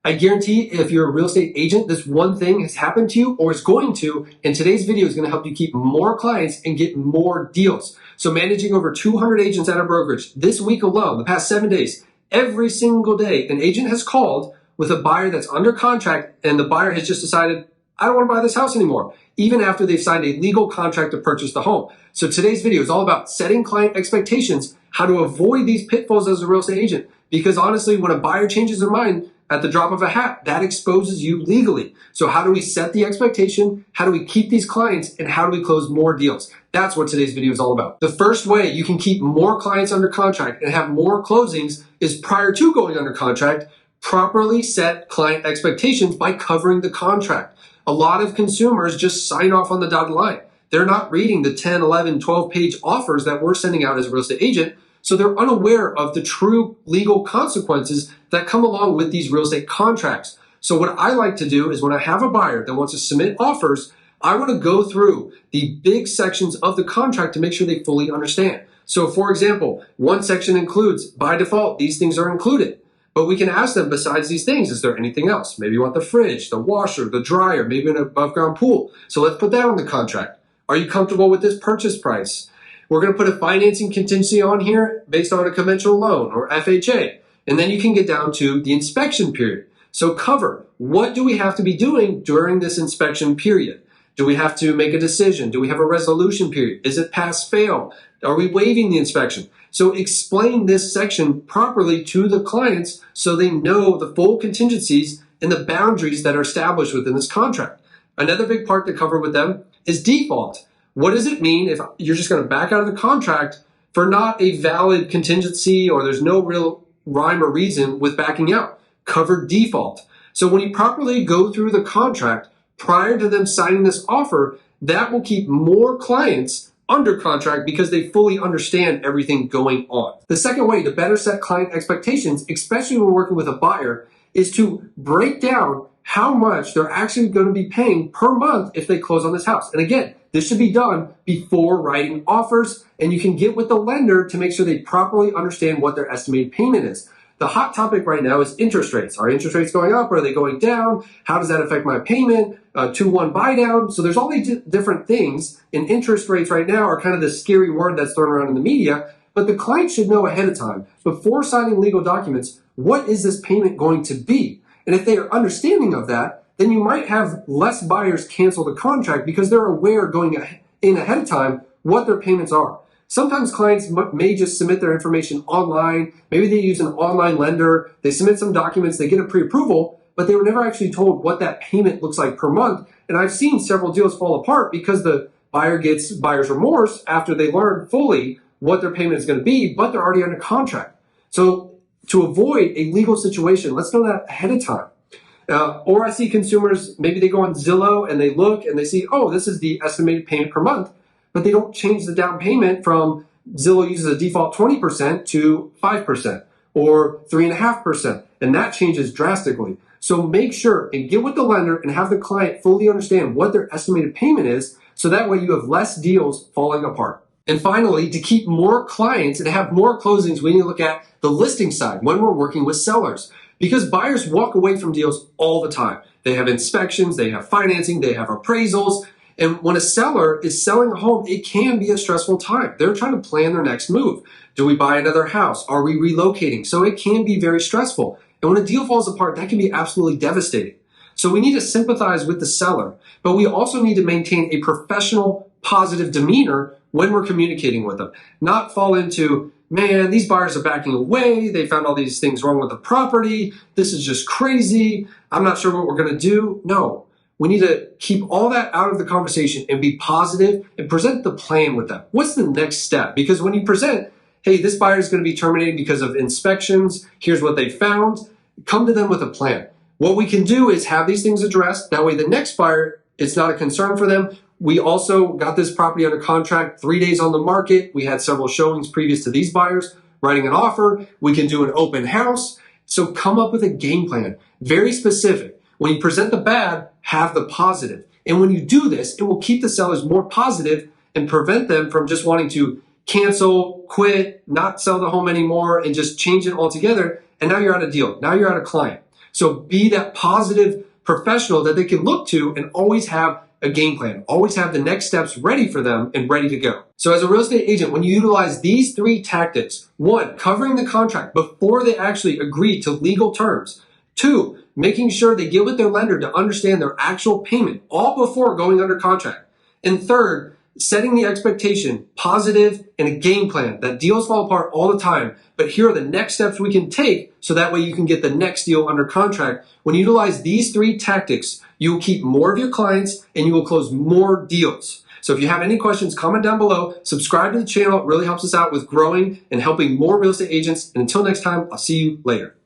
I guarantee if you're a real estate agent, this one thing has happened to you or is going to, and today's video is going to help you keep more clients and get more deals. So managing over 200 agents at our brokerage, this week alone, the past 7 days, every single day, an agent has called with a buyer that's under contract and the buyer has just decided, I don't want to buy this house anymore, even after they've signed a legal contract to purchase the home. So today's video is all about setting client expectations, how to avoid these pitfalls as a real estate agent. Because honestly, when a buyer changes their mind at the drop of a hat, that exposes you legally. So how do we set the expectation? How do we keep these clients? And how do we close more deals? That's what today's video is all about. The first way you can keep more clients under contract and have more closings is prior to going under contract, properly set client expectations by covering the contract. A lot of consumers just sign off on the dotted line. They're not reading the 10, 11, 12-page offers that we're sending out as a real estate agent, so they're unaware of the true legal consequences that come along with these real estate contracts. So what I like to do is when I have a buyer that wants to submit offers, I want to go through the big sections of the contract to make sure they fully understand. So for example, one section includes, by default, these things are included. But we can ask them, besides these things, is there anything else? Maybe you want the fridge, the washer, the dryer, maybe an above ground pool. So let's put that on the contract. Are you comfortable with this purchase price? We're going to put a financing contingency on here based on a conventional loan or FHA. And then you can get down to the inspection period. So cover, what do we have to be doing during this inspection period? Do we have to make a decision? Do we have a resolution period? Is it pass fail? Are we waiving the inspection? So explain this section properly to the clients so they know the full contingencies and the boundaries that are established within this contract. Another big part to cover with them is default. What does it mean if you're just going to back out of the contract for not a valid contingency or there's no real rhyme or reason with backing out? Cover default. So when you properly go through the contract prior to them signing this offer, that will keep more clients under contract because they fully understand everything going on. The second way to better set client expectations, especially when working with a buyer, is to break down how much they're actually going to be paying per month if they close on this house. And again, this should be done before writing offers, and you can get with the lender to make sure they properly understand what their estimated payment is. The hot topic right now is interest rates. Are interest rates going up? Are they going down? How does that affect my payment? 2-1 buy down. So there's all these different things, and interest rates right now are kind of the scary word that's thrown around in the media, but the client should know ahead of time, before signing legal documents, what is this payment going to be? And if they are understanding of that, then you might have less buyers cancel the contract because they're aware going in ahead of time what their payments are. Sometimes clients may just submit their information online. Maybe they use an online lender. They submit some documents, they get a pre-approval, but they were never actually told what that payment looks like per month. And I've seen several deals fall apart because the buyer gets buyer's remorse after they learn fully what their payment is going to be, but they're already under contract. So to avoid a legal situation, let's know that ahead of time. Or I see consumers, maybe they go on Zillow and they look and they see, oh, this is the estimated payment per month, but they don't change the down payment from Zillow uses a default 20% to 5% or 3.5%, and that changes drastically. So make sure and get with the lender and have the client fully understand what their estimated payment is, so that way you have less deals falling apart. And finally, to keep more clients and have more closings, we need to look at the listing side when we're working with sellers. Because buyers walk away from deals all the time. They have inspections, they have financing, they have appraisals. And when a seller is selling a home, it can be a stressful time. They're trying to plan their next move. Do we buy another house? Are we relocating? So it can be very stressful. And when a deal falls apart, that can be absolutely devastating. So we need to sympathize with the seller, but we also need to maintain a professional, positive demeanor when we're communicating with them. Not fall into, man, these buyers are backing away. They found all these things wrong with the property. This is just crazy. I'm not sure what we're going to do. No, we need to keep all that out of the conversation and be positive and present the plan with them. What's the next step? Because when you present, hey, this buyer is going to be terminated because of inspections. Here's what they found. Come to them with a plan. What we can do is have these things addressed. That way the next buyer, it's not a concern for them. We also got this property under contract 3 days on the market. We had several showings previous to these buyers writing an offer. We can do an open house. So come up with a game plan, very specific. When you present the bad, have the positive. And when you do this, it will keep the sellers more positive and prevent them from just wanting to cancel, quit, not sell the home anymore, and just change it altogether. And now you're out of deal. Now you're out of client. So be that positive professional that they can look to and always have a game plan, always have the next steps ready for them and ready to go. So as a real estate agent, when you utilize these 3 tactics, 1, covering the contract before they actually agree to legal terms. 2, making sure they get with their lender to understand their actual payment all before going under contract. And 3rd, setting the expectation, positive, and a game plan that deals fall apart all the time. But here are the next steps we can take so that way you can get the next deal under contract. When you utilize these 3 tactics, you will keep more of your clients and you will close more deals. So if you have any questions, comment down below, subscribe to the channel. It really helps us out with growing and helping more real estate agents. And until next time, I'll see you later.